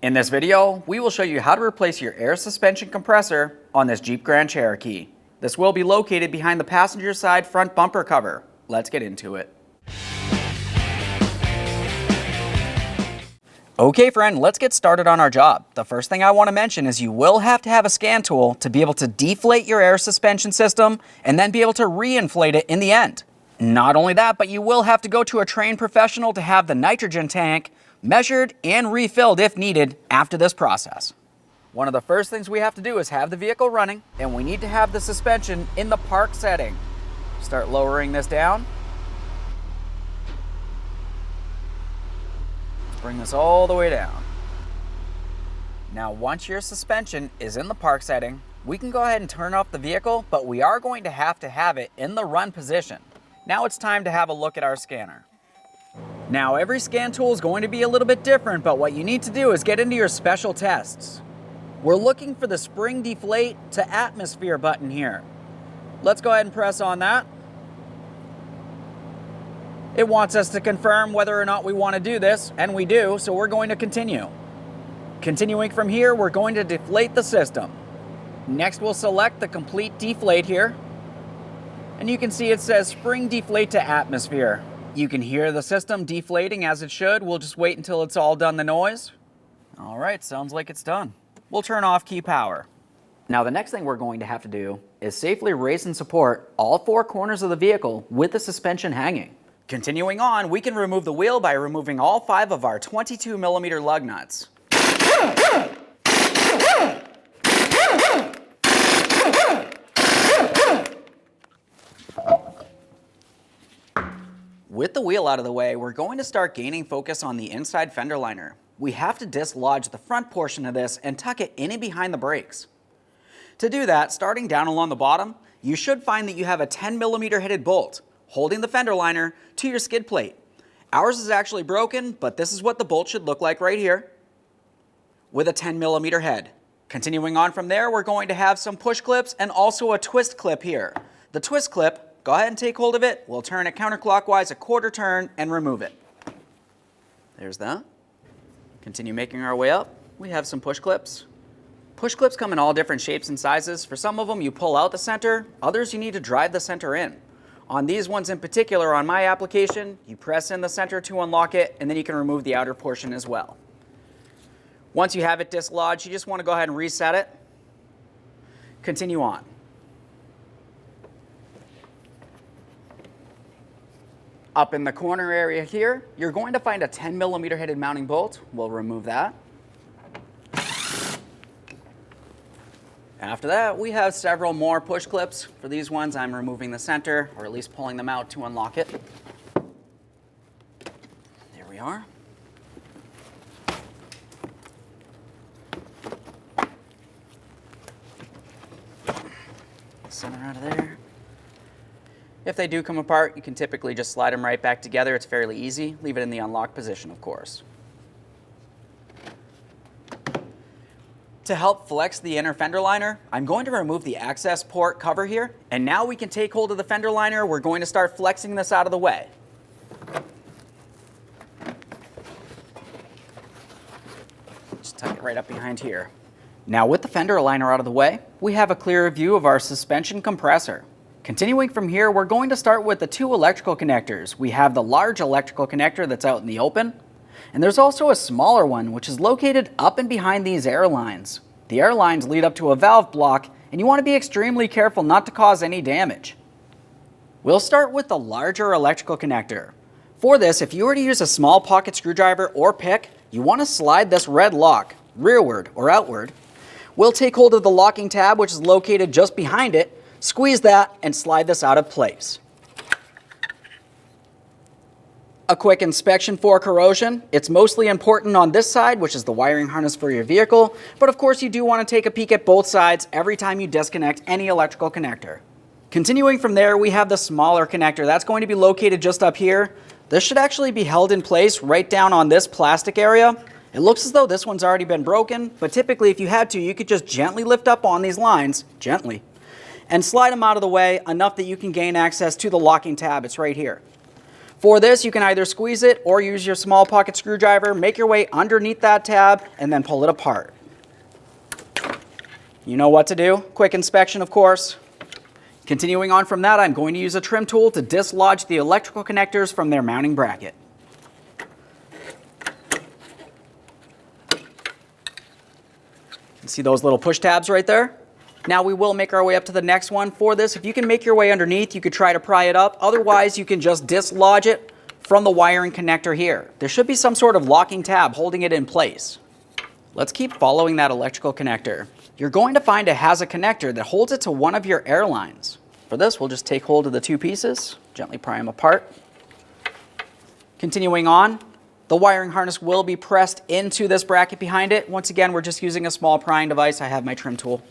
In this video, we will show you how to replace your air suspension compressor on this Jeep Grand Cherokee. This will be located behind the passenger side front bumper cover. Let's get into it. Okay friend, let's get started on our job. The first thing I want to mention is you will have to have a scan tool to be able to deflate your air suspension system and then be able to reinflate it in the end. Not only that, but you will have to go to a trained professional to have the nitrogen tank measured and refilled if needed after this process. One of the first things we have to do is have the vehicle running, and we need to have the suspension in the park setting. Start lowering this down. Bring this all the way down. Now once your suspension is in the park setting, we can go ahead and turn off the vehicle, but we are going to have it in the run position. Now it's time to have a look at our scanner. Now every scan tool is going to be a little bit different, but what you need to do is get into your special tests. We're looking for the spring deflate to atmosphere button here. Let's go ahead and press on that. It wants us to confirm whether or not we want to do this, and we do, so we're going to continue. Continuing from here, we're going to deflate the system. Next, we'll select the complete deflate here. And you can see it says spring deflate to atmosphere. You can hear the system deflating as it should. We'll just wait until it's all done the noise. All right, sounds like it's done. We'll turn off key power. Now the next thing we're going to have to do is safely raise and support all four corners of the vehicle with the suspension hanging. Continuing on, we can remove the wheel by removing all 5 of our 22mm lug nuts. With the wheel out of the way, we're going to start gaining focus on the inside fender liner. We have to dislodge the front portion of this and tuck it in and behind the brakes. To do that, starting down along the bottom, you should find that you have a 10mm headed bolt holding the fender liner to your skid plate. Ours is actually broken, but this is what the bolt should look like right here with a 10mm head. Continuing on from there, we're going to have some push clips and also a twist clip here. The twist clip, go ahead and take hold of it. We'll turn it counterclockwise a quarter turn and remove it. There's that. Continue making our way up. We have some push clips. Push clips come in all different shapes and sizes. For some of them, you pull out the center. Others, you need to drive the center in. On these ones in particular, on my application, you press in the center to unlock it, and then you can remove the outer portion as well. Once you have it dislodged, you just want to go ahead and reset it. Continue on. Up in the corner area here, you're going to find a 10mm headed mounting bolt. We'll remove that. After that, we have several more push clips. For these ones, I'm removing the center, or at least pulling them out to unlock it. There we are. Center out of there. If they do come apart, you can typically just slide them right back together. It's fairly easy. Leave it in the unlocked position, of course. To help flex the inner fender liner, I'm going to remove the access port cover here, and now we can take hold of the fender liner. We're going to start flexing this out of the way. Just tuck it right up behind here. Now with the fender liner out of the way, we have a clearer view of our suspension compressor. Continuing from here, we're going to start with the 2 electrical connectors. We have the large electrical connector that's out in the open, and there's also a smaller one which is located up and behind these air lines. The air lines lead up to a valve block, and you want to be extremely careful not to cause any damage. We'll start with the larger electrical connector. For this, if you were to use a small pocket screwdriver or pick, you want to slide this red lock rearward or outward. We'll take hold of the locking tab, which is located just behind it, squeeze that, and slide this out of place. A quick inspection for corrosion. It's mostly important on this side, which is the wiring harness for your vehicle, but of course you do want to take a peek at both sides every time you disconnect any electrical connector. Continuing from there, we have the smaller connector. That's going to be located just up here. This should actually be held in place right down on this plastic area. It looks as though this one's already been broken, but typically if you had to, you could just gently lift up on these lines, gently, and slide them out of the way enough that you can gain access to the locking tab. It's right here. For this, you can either squeeze it or use your small pocket screwdriver, make your way underneath that tab, and then pull it apart. You know what to do. Quick inspection, of course. Continuing on from that, I'm going to use a trim tool to dislodge the electrical connectors from their mounting bracket. See those little push tabs right there? Now we will make our way up to the next one. For this, if you can make your way underneath, you could try to pry it up. Otherwise, you can just dislodge it from the wiring connector here. There should be some sort of locking tab holding it in place. Let's keep following that electrical connector. You're going to find it has a connector that holds it to one of your air lines. For this, we'll just take hold of the two pieces, gently pry them apart. Continuing on, the wiring harness will be pressed into this bracket behind it. Once again, we're just using a small prying device. I have my trim tool.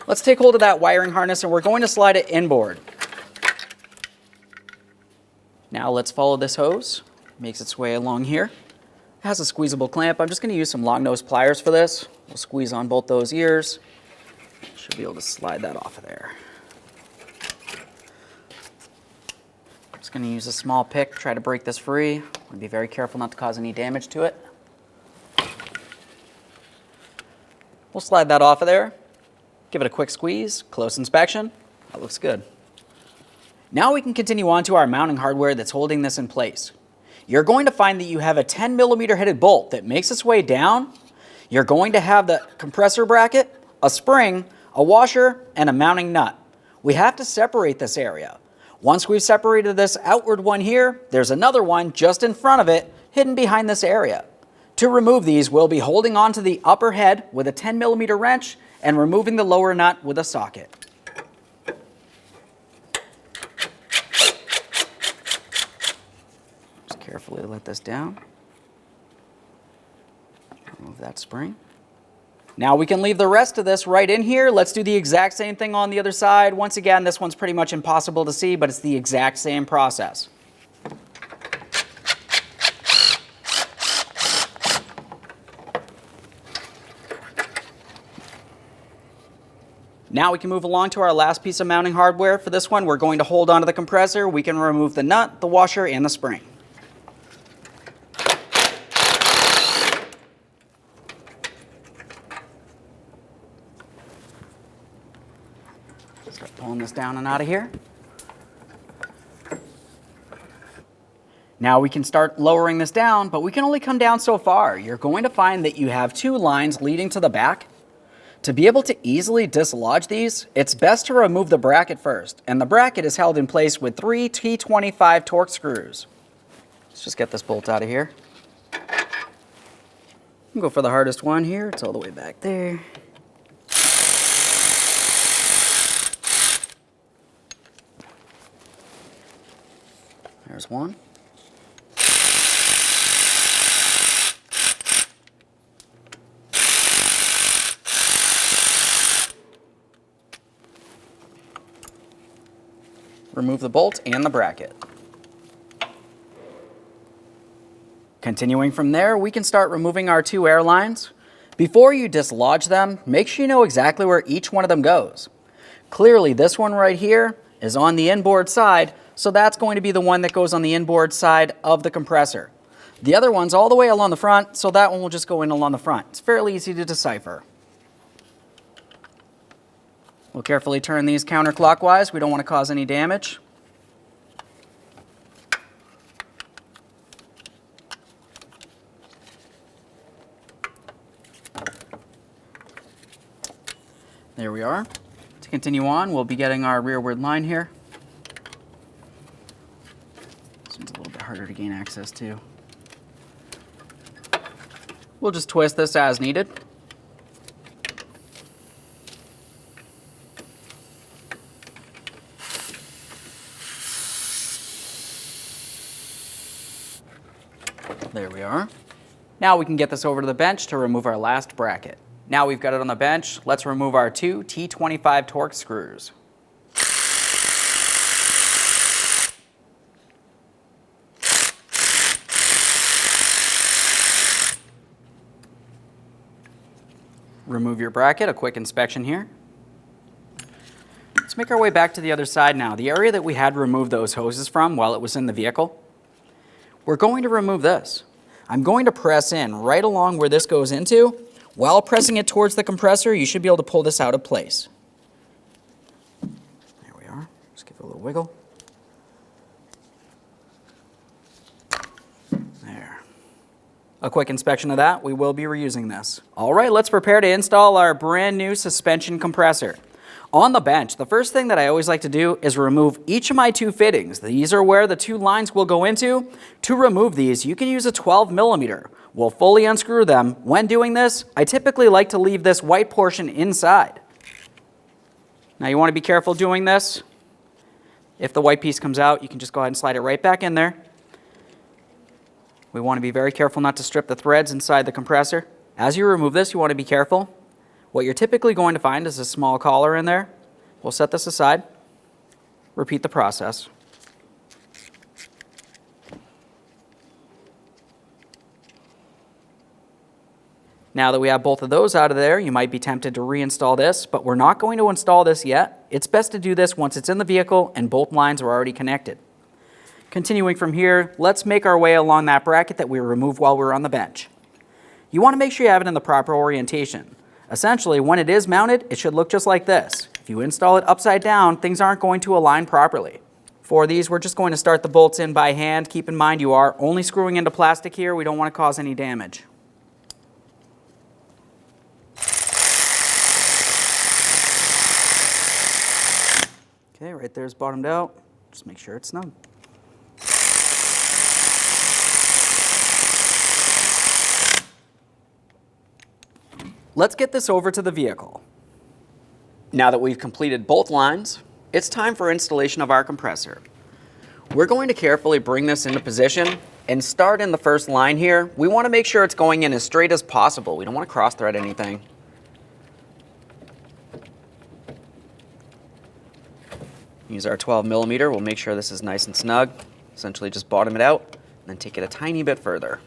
Let's take hold of that wiring harness and we're going to slide it inboard. Now let's follow this hose. Makes its way along here. It has a squeezable clamp. I'm just going to use some long nose pliers for this. We'll squeeze on both those ears. Should be able to slide that off of there. Just going to use a small pick, try to break this free. I'm going to be very careful not to cause any damage to it. We'll slide that off of there. Give it a quick squeeze, close inspection. That looks good. Now we can continue on to our mounting hardware that's holding this in place. You're going to find that you have a 10mm headed bolt that makes its way down. You're going to have the compressor bracket, a spring, a washer, and a mounting nut. We have to separate this area. Once we've separated this outward one here, there's another one just in front of it, hidden behind this area. To remove these, we'll be holding onto the upper head with a 10mm wrench and removing the lower nut with a socket. Just carefully let this down. Remove that spring. Now we can leave the rest of this right in here. Let's do the exact same thing on the other side. Once again, this one's pretty much impossible to see, but it's the exact same process. Now we can move along to our last piece of mounting hardware. For this one, we're going to hold onto the compressor. We can remove the nut, the washer, and the spring. Start pulling this down and out of here. Now we can start lowering this down, but we can only come down so far. You're going to find that you have two lines leading to the back. To be able to easily dislodge these, it's best to remove the bracket first, and the bracket is held in place with 3 T27 Torx screws. Let's just get this bolt out of here. I'll go for the hardest one here. It's all the way back there. There's one. Remove the bolt and the bracket. Continuing from there, we can start removing our two air lines. Before you dislodge them, make sure you know exactly where each one of them goes. Clearly, this one right here is on the inboard side, so that's going to be the one that goes on the inboard side of the compressor. The other one's all the way along the front, so that one will just go in along the front. It's fairly easy to decipher. We'll carefully turn these counterclockwise. We don't want to cause any damage. There we are. To continue on, we'll be getting our rearward line here. This one's a little bit harder to gain access to. We'll just twist this as needed. There we are. Now we can get this over to the bench to remove our last bracket. Now we've got it on the bench, let's remove our 2 T27 Torx screws. Remove your bracket, a quick inspection here. make our way back to the other side now. The area that we had removed those hoses from while it was in the vehicle, we're going to remove this. I'm going to press in right along where this goes into. While pressing it towards the compressor, you should be able to pull this out of place. There we are. Just give it a little wiggle. There. A quick inspection of that. We will be reusing this. All right, let's prepare to install our brand new suspension compressor. On the bench, the first thing that I always like to do is remove each of my two fittings. These are where the two lines will go into. To remove these, you can use a 12mm. We'll fully unscrew them. When doing this, I typically like to leave this white portion inside. Now you want to be careful doing this. If the white piece comes out, you can just go ahead and slide it right back in there. We want to be very careful not to strip the threads inside the compressor. As you remove this, you want to be careful. What you're typically going to find is a small collar in there. We'll set this aside. Repeat the process. Now that we have both of those out of there, you might be tempted to reinstall this, but we're not going to install this yet. It's best to do this once it's in the vehicle and both lines are already connected. Continuing from here, let's make our way along that bracket that we removed while we were on the bench. You want to make sure you have it in the proper orientation. Essentially, when it is mounted, it should look just like this. If you install it upside down, things aren't going to align properly. For these, we're just going to start the bolts in by hand. Keep in mind you are only screwing into plastic here. We don't want to cause any damage. Okay, right there's bottomed out. Just make sure it's snug. Let's get this over to the vehicle. Now that we've completed both lines, it's time for installation of our compressor. We're going to carefully bring this into position and start in the first line here. We want to make sure it's going in as straight as possible. We don't want to cross thread anything. Use our 12mm. We'll make sure this is nice and snug. Essentially just bottom it out and then take it a tiny bit further.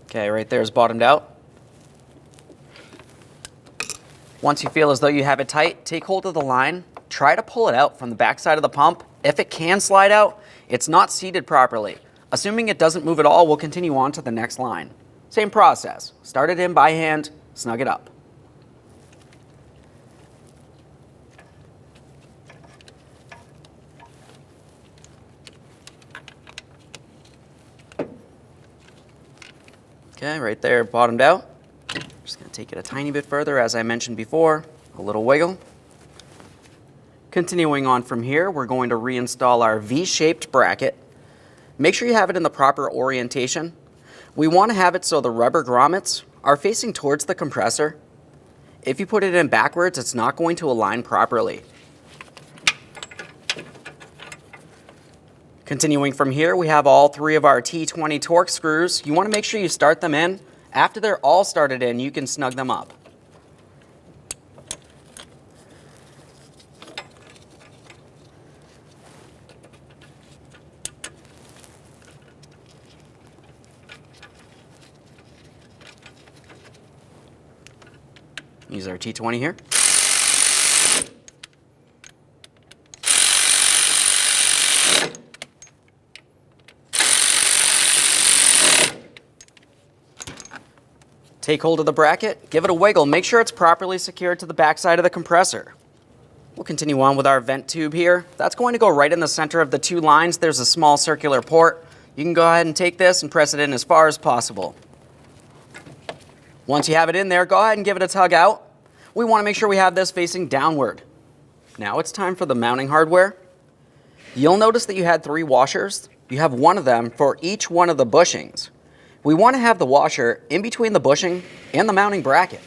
Okay, right there is bottomed out. Once you feel as though you have it tight, take hold of the line. Try to pull it out from the back side of the pump. If it can slide out, it's not seated properly. Assuming it doesn't move at all, we'll continue on to the next line. Same process. Start it in by hand, snug it up. Okay, right there, bottomed out. Just going to take it a tiny bit further, as I mentioned before, a little wiggle. Continuing on from here, we're going to reinstall our V-shaped bracket. Make sure you have it in the proper orientation. We want to have it so the rubber grommets are facing towards the compressor. If you put it in backwards, it's not going to align properly. Continuing from here, we have all three of our T27 Torx screws. You want to make sure you start them in. After they're all started in, you can snug them up. Use our T20 here. Take hold of the bracket, give it a wiggle, make sure it's properly secured to the back side of the compressor. We'll continue on with our vent tube here. That's going to go right in the center of the two lines. There's a small circular port. You can go ahead and take this and press it in as far as possible. Once you have it in there, go ahead and give it a tug out. We want to make sure we have this facing downward. Now it's time for the mounting hardware. You'll notice that you had 3 washers. You have one of them for each one of the bushings. We want to have the washer in between the bushing and the mounting bracket.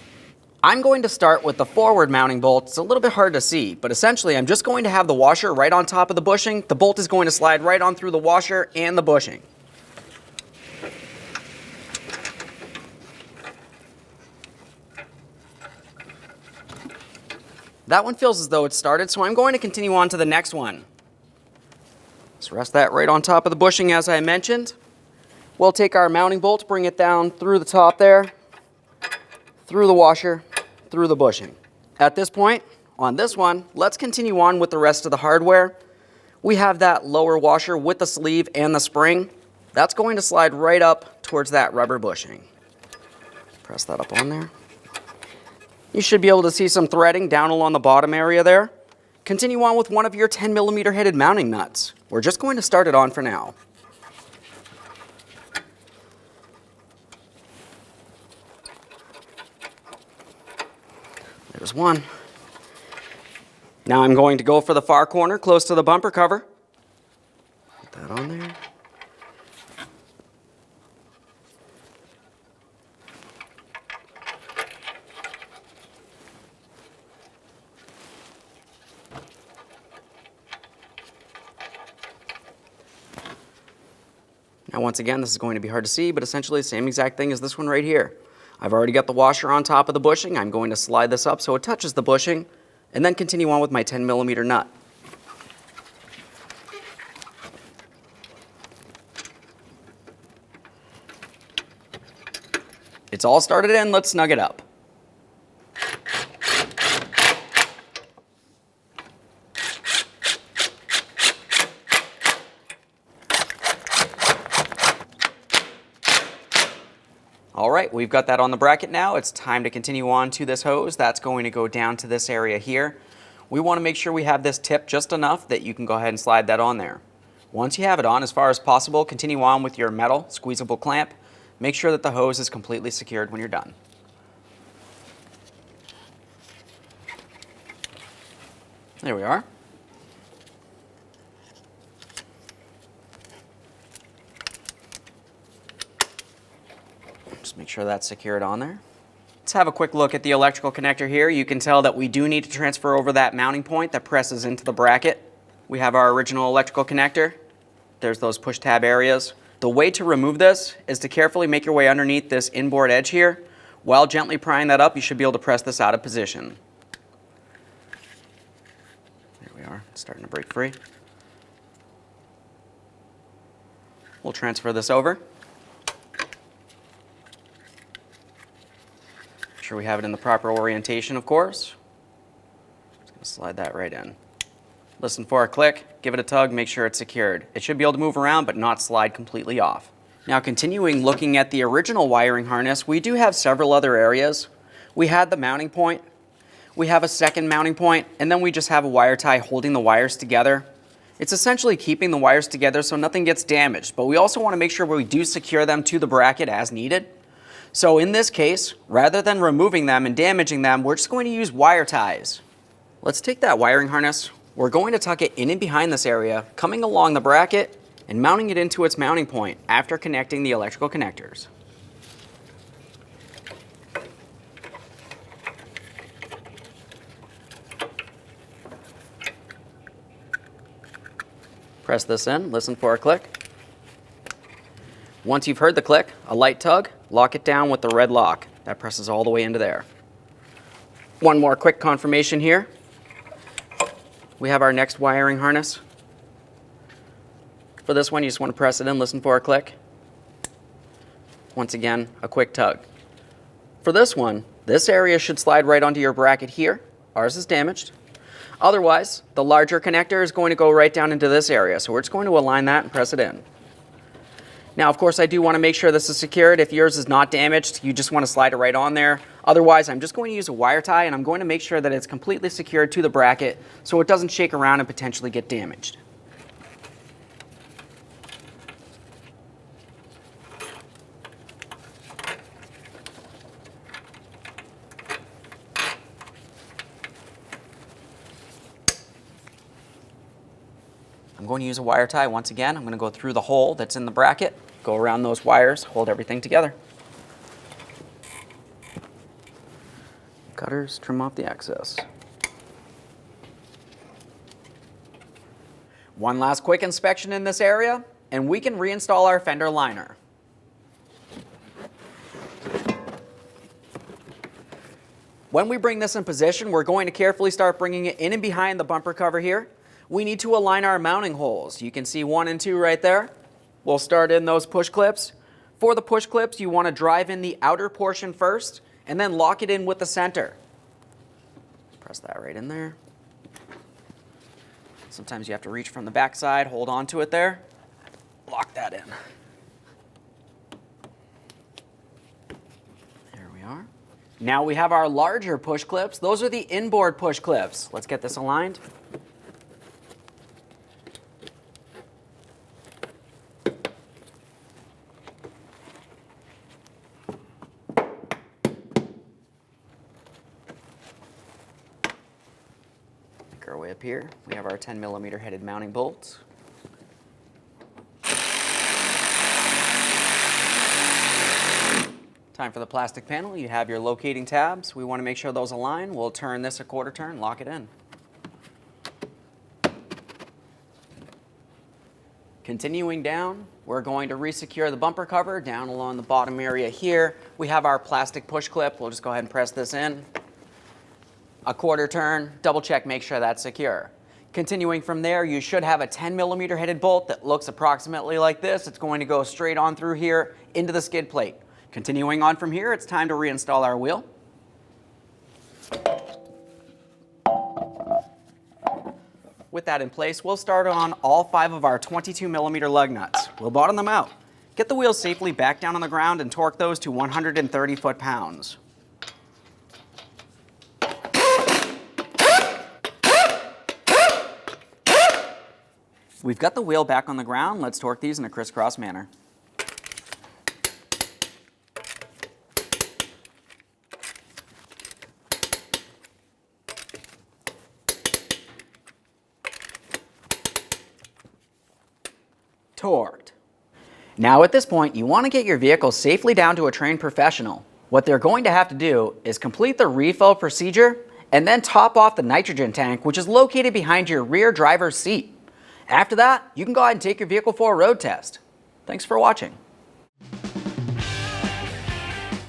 I'm going to start with the forward mounting bolt. It's a little bit hard to see, but essentially I'm just going to have the washer right on top of the bushing. The bolt is going to slide right on through the washer and the bushing. That one feels as though it's started, so I'm going to continue on to the next one. Let's rest that right on top of the bushing as I mentioned. We'll take our mounting bolt, bring it down through the top there, through the washer, through the bushing. At this point, on this one, let's continue on with the rest of the hardware. We have that lower washer with the sleeve and the spring. That's going to slide right up towards that rubber bushing. Press that up on there. You should be able to see some threading down along the bottom area there. Continue on with one of your 10mm headed mounting nuts. We're just going to start it on for now. There's one. Now I'm going to go for the far corner close to the bumper cover. Put that on there. Now once again, this is going to be hard to see, but essentially the same exact thing as this one right here. I've already got the washer on top of the bushing. I'm going to slide this up so it touches the bushing, and then continue on with my 10mm nut. It's all started in, let's snug it up. All right, we've got that on the bracket now. It's time to continue on to this hose. That's going to go down to this area here. We want to make sure we have this tip just enough that you can go ahead and slide that on there. Once you have it on as far as possible, continue on with your metal squeezable clamp. Make sure that the hose is completely secured when you're done. There we are. Just make sure that's secured on there. Let's have a quick look at the electrical connector here. You can tell that we do need to transfer over that mounting point that presses into the bracket. We have our original electrical connector. There's those push tab areas. The way to remove this is to carefully make your way underneath this inboard edge here. While gently prying that up, you should be able to press this out of position. There we are, it's starting to break free. We'll transfer this over. Make sure we have it in the proper orientation, of course. Just going to slide that right in. Listen for a click, give it a tug, make sure it's secured. It should be able to move around but not slide completely off. Now continuing looking at the original wiring harness, we do have several other areas. We had the mounting point, we have a second mounting point, and then we just have a wire tie holding the wires together. It's essentially keeping the wires together so nothing gets damaged, but we also want to make sure we do secure them to the bracket as needed. So in this case, rather than removing them and damaging them, we're just going to use wire ties. Let's take that wiring harness. We're going to tuck it in and behind this area, coming along the bracket and mounting it into its mounting point after connecting the electrical connectors. Press this in, listen for a click. Once you've heard the click, a light tug, lock it down with the red lock. That presses all the way into there. One more quick confirmation here. We have our next wiring harness. For this one, you just want to press it in, listen for a click. Once again, a quick tug. For this one, this area should slide right onto your bracket here. Ours is damaged. Otherwise, the larger connector is going to go right down into this area, so we're just going to align that and press it in. Now, of course, I do want to make sure this is secured. If yours is not damaged, you just want to slide it right on there. Otherwise, I'm just going to use a wire tie, and I'm going to make sure that it's completely secured to the bracket so it doesn't shake around and potentially get damaged. I'm going to use a wire tie once again. I'm going to go through the hole that's in the bracket, go around those wires, hold everything together. Cutters, trim off the excess. One last quick inspection in this area, and we can reinstall our fender liner. When we bring this in position, we're going to carefully start bringing it in and behind the bumper cover here. We need to align our mounting holes. You can see 1 and 2 right there. We'll start in those push clips. For the push clips, you want to drive in the outer portion first and then lock it in with the center. Press that right in there. Sometimes you have to reach from the back side, hold on to it there, lock that in. There we are. Now we have our larger push clips. Those are the inboard push clips. Let's get this aligned. Our way up here, we have our 10mm headed mounting bolts. Time for the plastic panel. You have your locating tabs. We want to make sure those align. We'll turn this a quarter turn, lock it in. Continuing down, we're going to resecure the bumper cover down along the bottom area here. We have our plastic push clip. We'll just go ahead and press this in. A quarter turn, double check, make sure that's secure. Continuing from there, you should have a 10mm headed bolt that looks approximately like this. It's going to go straight on through here into the skid plate. Continuing on from here, it's time to reinstall our wheel. With that in place, we'll start on all 5 of our 22mm lug nuts. We'll bottom them out. Get the wheels safely back down on the ground and torque those to 130 foot-pounds. We've got the wheel back on the ground. Let's torque these in a crisscross manner. Torqued. Now at this point, you want to get your vehicle safely down to a trained professional. What they're going to have to do is complete the refill procedure and then top off the nitrogen tank, which is located behind your rear driver's seat. After that, you can go ahead and take your vehicle for a road test. Thanks for watching.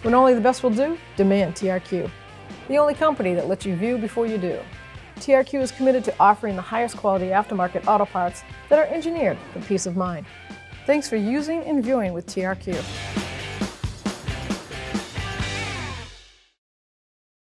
When only the best will do, demand TRQ. The only company that lets you view before you do. TRQ is committed to offering the highest quality aftermarket auto parts that are engineered for peace of mind. Thanks for using and viewing with TRQ.